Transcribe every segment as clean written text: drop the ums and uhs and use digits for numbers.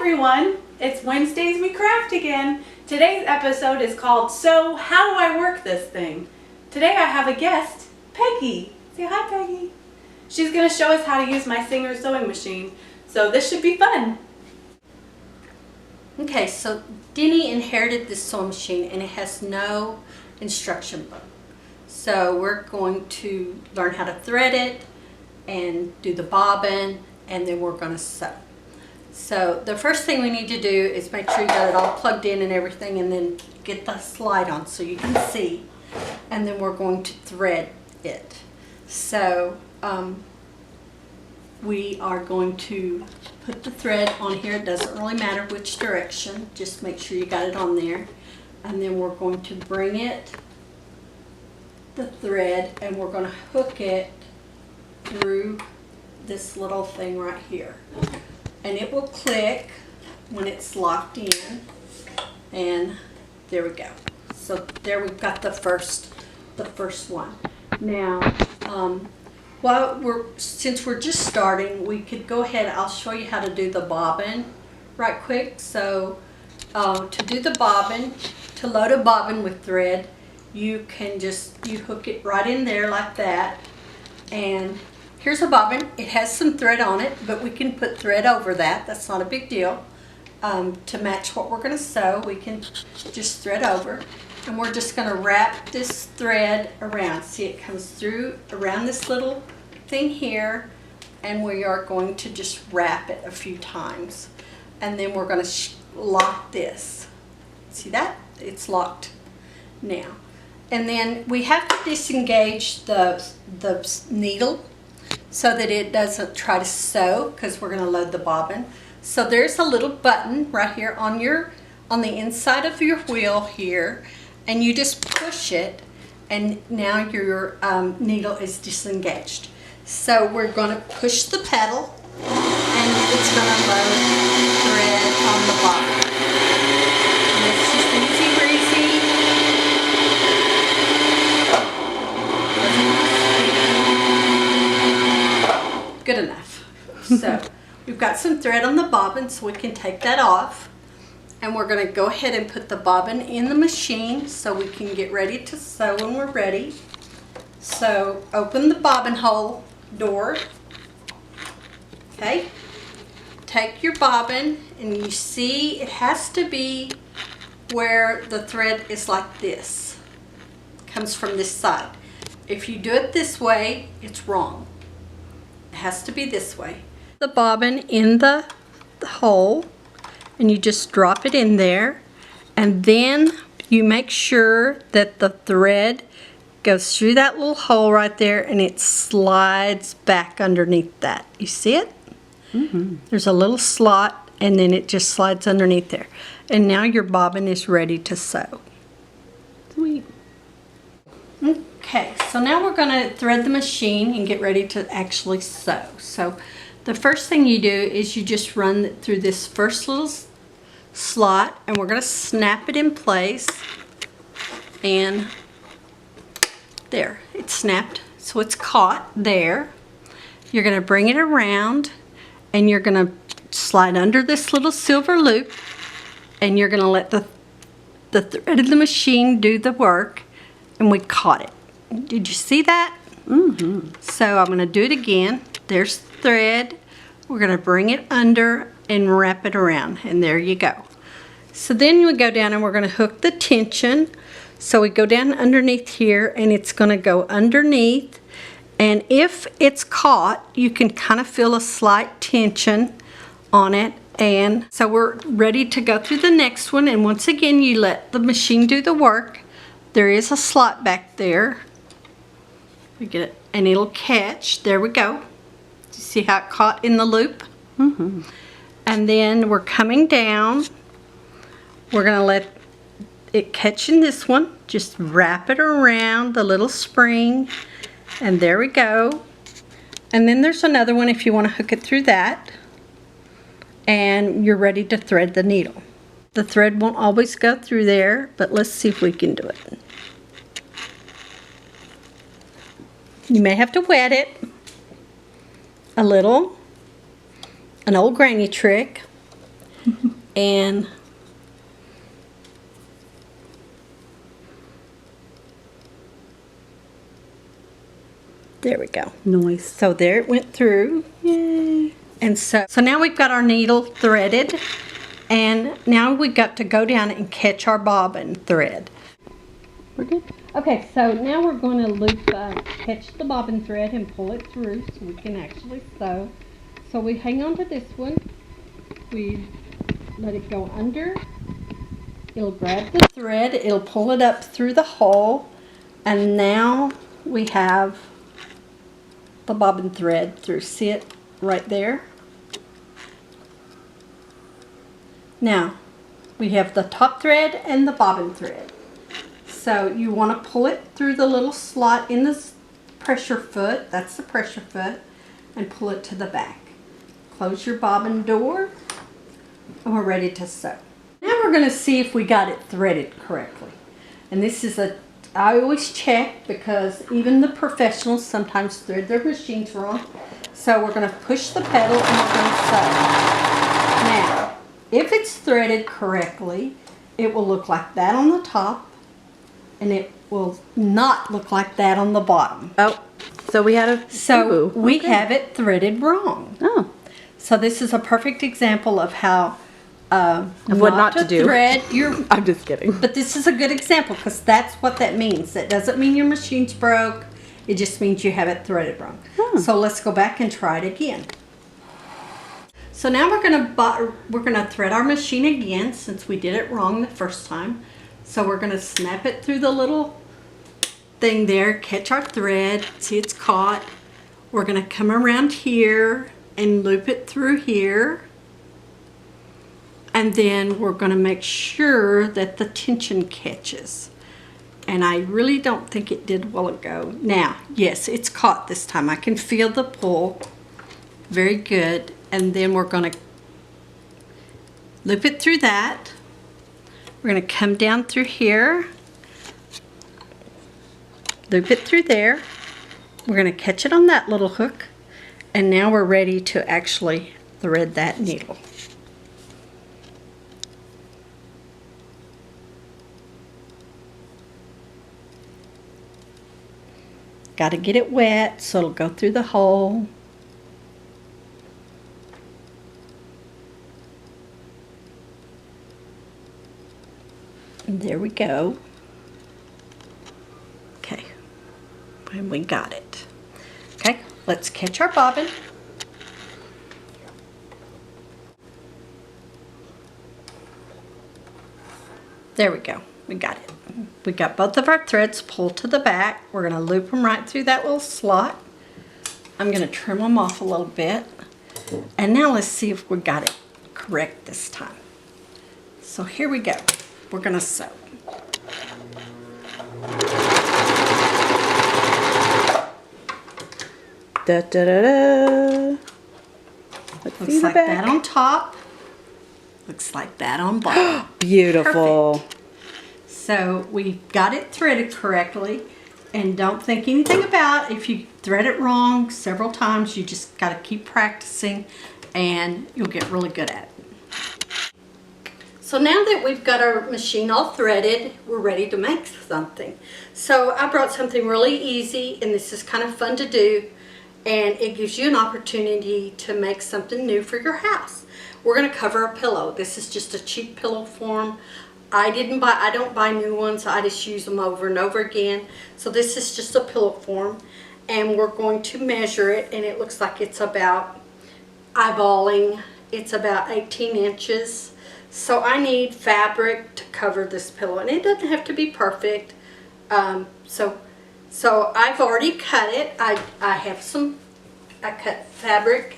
everyone, it's Wednesdays We Craft again. Today's episode is called So How Do I Work This Thing? Today I have a guest, Peggy. Say hi, Peggy. She's going to show us how to use my Singer sewing machine, so this should be fun. Okay, so Denny inherited this sewing machine and it has no instruction book. So we're going to learn how to thread it and do the bobbin, and then we're going to sew. So the first thing we need to do is make sure you got it all plugged in and everything, and then get the slide on so you can see. And then we're going to thread it. So we are going to put the thread on here. It doesn't really matter which direction, just make sure you got it on there. And then we're going to bring it, the thread, and we're going to hook it through this little thing right here. And it will click when it's locked in, and there we go. So there we've got the first one. Now, since we're just starting, we could go ahead. I'll show you how to do the bobbin right quick. So to do the bobbin, to load a bobbin with thread, you hook it right in there like that. And here's a bobbin. It has some thread on it, but we can put thread over that. That's not a big deal. To match what we're going to sew, we can just thread over. And we're just going to wrap this thread around. See, it comes through around this little thing here, and we are going to just wrap it a few times. And then we're going to lock this. See that? It's locked now. And then we have to disengage the needle so that it doesn't try to sew, because we're going to load the bobbin. So there's a little button right here on the inside of your wheel here, and you just push it, and now your needle is disengaged. So we're going to push the pedal, and it's going to load thread on the bobbin. And it's just easy breezy. Good enough. So we've got some thread on the bobbin, so we can take that off. And we're going to go ahead and put the bobbin in the machine so we can get ready to sew when we're ready. So open the bobbin hole door. Okay. Take your bobbin, and you see it has to be where the thread is like this. It comes from this side. If you do it this way, it's wrong. It has to be this way. The bobbin in the hole, and you just drop it in there, and then you make sure that the thread goes through that little hole right there, and it slides back underneath that. You see it? Mm-hmm. There's a little slot, and then it just slides underneath there. And now your bobbin is ready to sew. Sweet. Okay, so now we're going to thread the machine and get ready to actually sew. So the first thing you do is you just run through this first little slot, and we're going to snap it in place, and there, it's snapped, so it's caught there. You're going to bring it around, and you're going to slide under this little silver loop, and you're going to let the thread of the machine do the work, and we caught it. Did you see that? Mm-hmm. So I'm going to do it again. There's the thread. We're going to bring it under and wrap it around, and there you go. So then we go down and we're going to hook the tension. So we go down underneath here, and it's going to go underneath, and if it's caught, you can kind of feel a slight tension on it. And so we're ready to go through the next one, and once again you let the machine do the work. There is a slot back there. We get it, and it'll catch. There we go. See how it caught in the loop? Mm-hmm. And then we're coming down. We're going to let it catch in this one. Just wrap it around the little spring, and there we go. And then there's another one if you want to hook it through that, and you're ready to thread the needle. The thread won't always go through there, but let's see if we can do it. You may have to wet it a little, an old granny trick. and there we go. Nice. So there it went through. Yay. And so now we've got our needle threaded, and now we got to go down and catch our bobbin thread. We're good. Okay, so now we're going to loop, catch the bobbin thread and pull it through so we can actually sew. So we hang on to this one, we let it go under, it'll grab the thread, it'll pull it up through the hole, and now we have the bobbin thread through. See it right there? Now we have the top thread and the bobbin thread. So you want to pull it through the little slot in the pressure foot, that's the pressure foot, and pull it to the back. Close your bobbin door, and we're ready to sew. Now we're going to see if we got it threaded correctly. And this is I always check because even the professionals sometimes thread their machines wrong. So we're going to push the pedal and we're going to sew. Now, if it's threaded correctly, it will look like that on the top, and it will not look like that on the bottom. Oh, so we had a So boo-boo. we Okay. have it threaded wrong. Oh. So this is a perfect example of how Of what not to do. thread your. I'm just kidding. But this is a good example because that's what that means. That doesn't mean your machine's broke. It just means you have it threaded wrong. Hmm. So let's go back and try it again. So now we're gonna thread our machine again since we did it wrong the first time. So we're gonna snap it through the little thing there, catch our thread, see it's caught. We're gonna come around here and loop it through here. And then we're gonna make sure that the tension catches. And I really don't think it did a while ago. Now, yes, it's caught this time. I can feel the pull. Very good. And then we're gonna loop it through that. We're gonna come down through here, loop it through there. We're gonna catch it on that little hook. And now we're ready to actually thread that needle. Got to get it wet so it'll go through the hole. And there we go. Okay, and we got it. Okay, let's catch our bobbin. There we go, we got it. We got both of our threads pulled to the back. We're gonna loop them right through that little slot. I'm gonna trim them off a little bit. And now let's see if we got it correct this time. So here we go. We're gonna sew. Da, da, da, da. Let's see Looks the like back. that on top. Looks like that on bottom. Beautiful. Perfect. So we got it threaded correctly, and don't think anything about if you thread it wrong several times. You just got to keep practicing and you'll get really good at it. So now that we've got our machine all threaded, we're ready to make something. So I brought something really easy, and this is kind of fun to do, and it gives you an opportunity to make something new for your house. We're going to cover a pillow. This is just a cheap pillow form. I don't buy new ones. I just use them over and over again. So this is just a pillow form, and we're going to measure it, and it looks like it's about eyeballing. It's about 18 inches. So I need fabric to cover this pillow, and it doesn't have to be perfect. So I've already cut it. I cut fabric.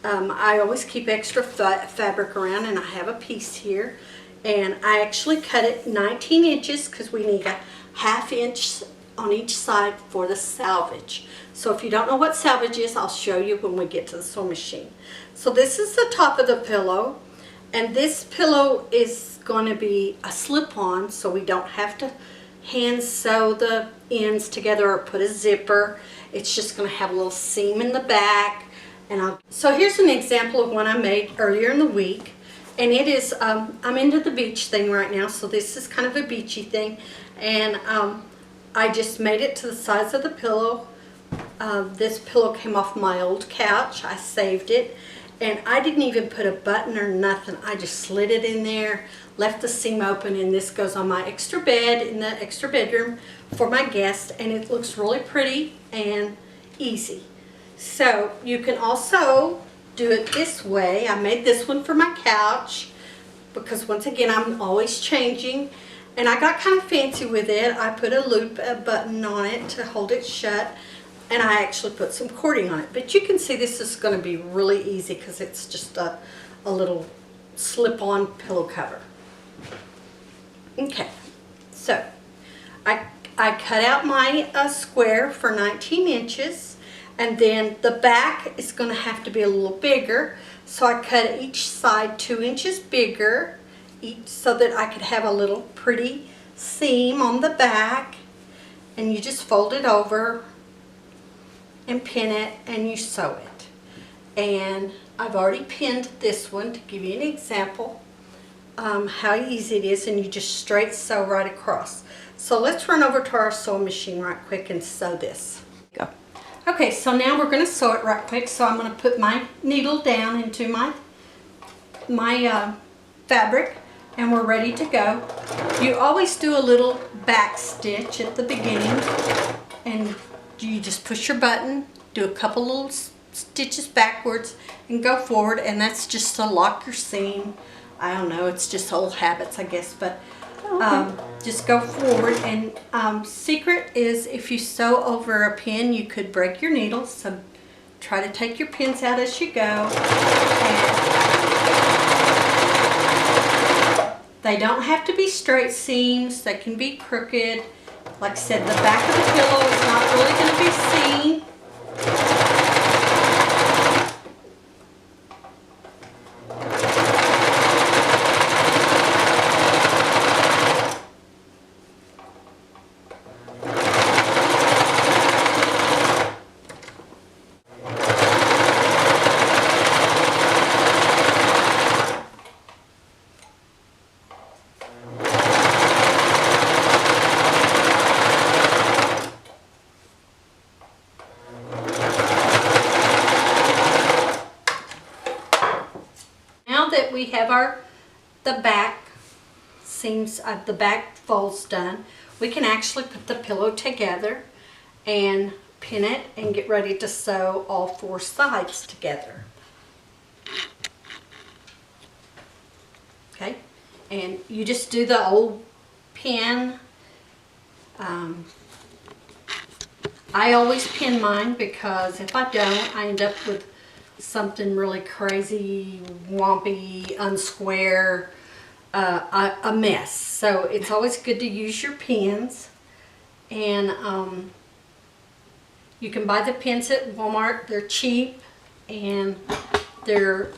I always keep extra fabric around, and I have a piece here. And I actually cut it 19 inches because we need a 1/2 inch on each side for the salvage. So if you don't know what salvage is, I'll show you when we get to the sewing machine. So this is the top of the pillow, and this pillow is going to be a slip-on, so we don't have to hand sew the ends together or put a zipper. It's just going to have a little seam in the back. So here's an example of one I made earlier in the week. And it is, I'm into the beach thing right now, so this is kind of a beachy thing. And I just made it to the size of the pillow. This pillow came off my old couch. I saved it. And I didn't even put a button or nothing. I just slid it in there, left the seam open, and this goes on my extra bed in the extra bedroom for my guest. And it looks really pretty and easy. So you can also do it this way. I made this one for my couch because once again I'm always changing, and I got kind of fancy with it. I put a loop, a button on it to hold it shut, and I actually put some cording on it. But you can see this is going to be really easy because it's just a little slip-on pillow cover. Okay, so I cut out my square for 19 inches, and then the back is going to have to be a little bigger. So I cut each side 2 inches bigger, so that I could have a little pretty seam on the back. And you just fold it over and pin it, and you sew it. And I've already pinned this one to give you an example how easy it is, and you just straight sew right across. So let's run over to our sewing machine right quick and sew this. Go. Okay, so now we're going to sew it right quick. So I'm going to put my needle down into my fabric, and we're ready to go. You always do a little back stitch at the beginning, and you just push your button, do a couple little stitches backwards, and go forward, and that's just to lock your seam. I don't know, it's just old habits, I guess, but just go forward. And secret is, if you sew over a pin, you could break your needle, so try to take your pins out as you go. And they don't have to be straight seams, they can be crooked. Like I said, the back of the pillow is not really going to be seen. We have the back seams, the back folds done. We can actually put the pillow together and pin it and get ready to sew all 4 sides together. Okay, and you just do the old pin. I always pin mine because if I don't, I end up with something really crazy, wompy, unsquare, a mess. So it's always good to use your pins. And you can buy the pins at Walmart. They're cheap, and they're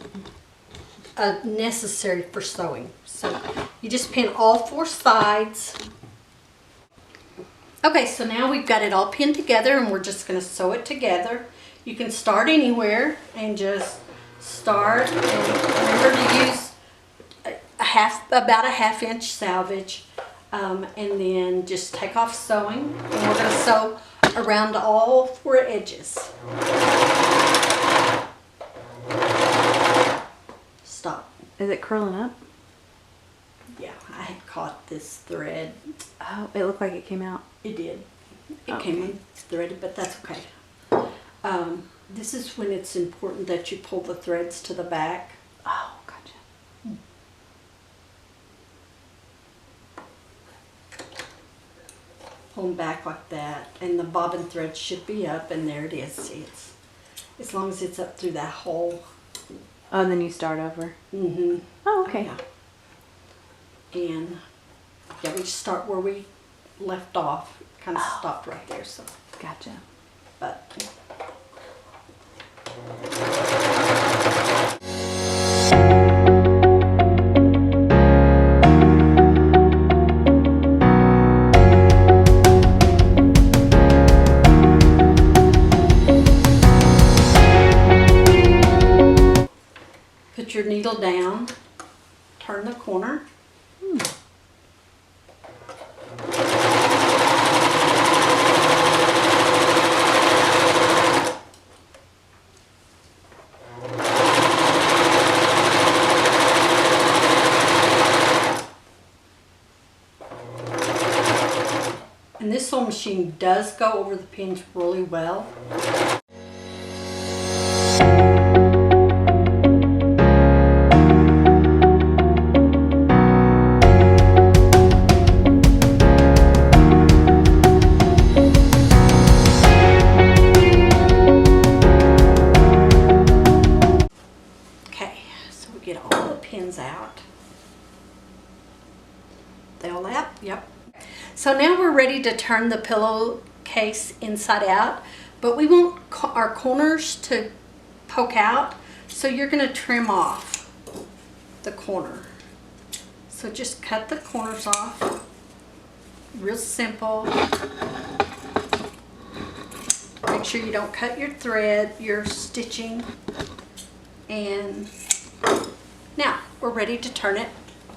necessary for sewing. So you just pin all 4 sides. Okay, so now we've got it all pinned together, and we're just going to sew it together. You can start anywhere and just start, and remember to use about a ½ inch salvage, and then just take off sewing, and we're going to sew around all 4 edges. Stop. Is it curling up? Yeah, I had caught this thread. Oh, it looked like it came out. It did. It Okay. came in threaded, but that's okay. This is when it's important that you pull the threads to the back. Oh, gotcha. Pull them back like that, and the bobbin thread should be up, and there it is. See, it's as long as it's up through that hole. Oh, and then you start over. Mm-hmm. Oh, okay. Yeah. And yeah, we just start where we left off. Kind of stopped right there. So, Gotcha. but. Put your needle down turn the corner. And this sewing machine does go over the pins really well. Okay, so we get all the pins out. They all out? Yep. So now we're ready to turn the pillowcase inside out, but we want our corners to poke out, so you're going to trim off the corner. So just cut the corners off. Real simple. Make sure you don't cut your thread, your stitching. And now we're ready to turn it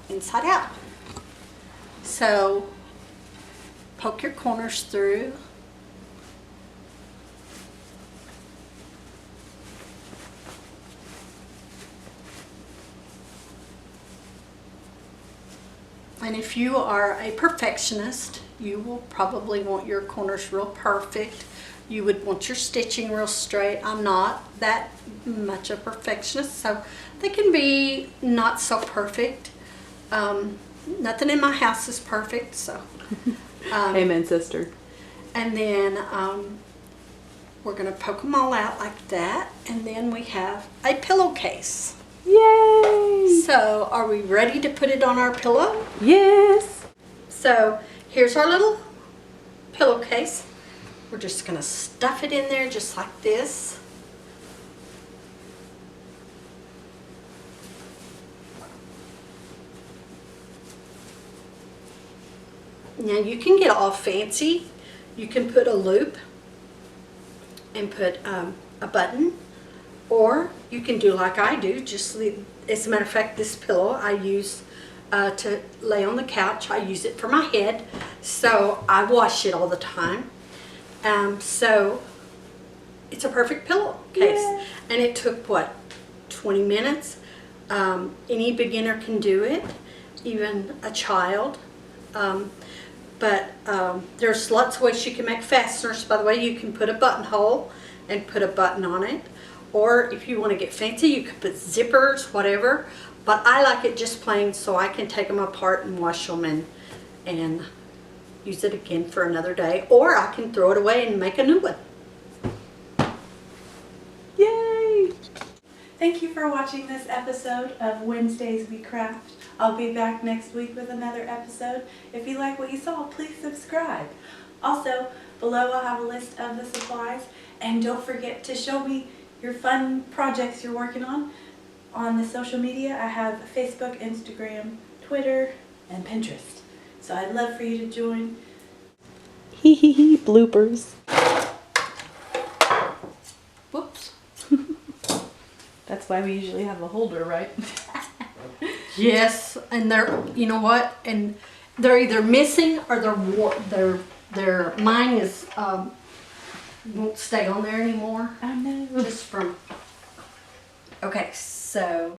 inside out. So poke your corners through. And if you are a perfectionist, you will probably want your corners real perfect. You would want your stitching real straight. I'm not that much a perfectionist, so they can be not so perfect. Nothing in my house is perfect, so. Amen, sister. And then we're going to poke them all out like that, and then we have a pillowcase. Yay! So are we ready to put it on our pillow? Yes! So here's our little pillowcase. We're just going to stuff it in there just like this. Now you can get all fancy. You can put a loop and put a button, or you can do like I do, just leave. As a matter of fact, this pillow I use to lay on the couch. I use it for my head, so I wash it all the time. So it's a perfect pillowcase. Yeah. And it took, what, 20 minutes? Any beginner can do it, even a child. But there's lots of ways you can make fasteners. By the way, you can put a buttonhole and put a button on it. Or if you want to get fancy, you could put zippers, whatever. But I like it just plain, so I can take them apart and wash them and use it again for another day. Or I can throw it away and make a new one. Yay! Thank you for watching this episode of Wednesdays We Craft. I'll be back next week with another episode. If you like what you saw, please subscribe. Also, below I'll have a list of the supplies. And don't forget to show me your fun projects you're working on the social media. I have Facebook, Instagram, Twitter, and Pinterest. So I'd love for you to join. Hee hee hee, bloopers. Whoops. That's why we usually have a holder, right? Yes, and they're, you know what, and they're either missing or their mine is won't stay on there anymore. I know. Just from. Okay, so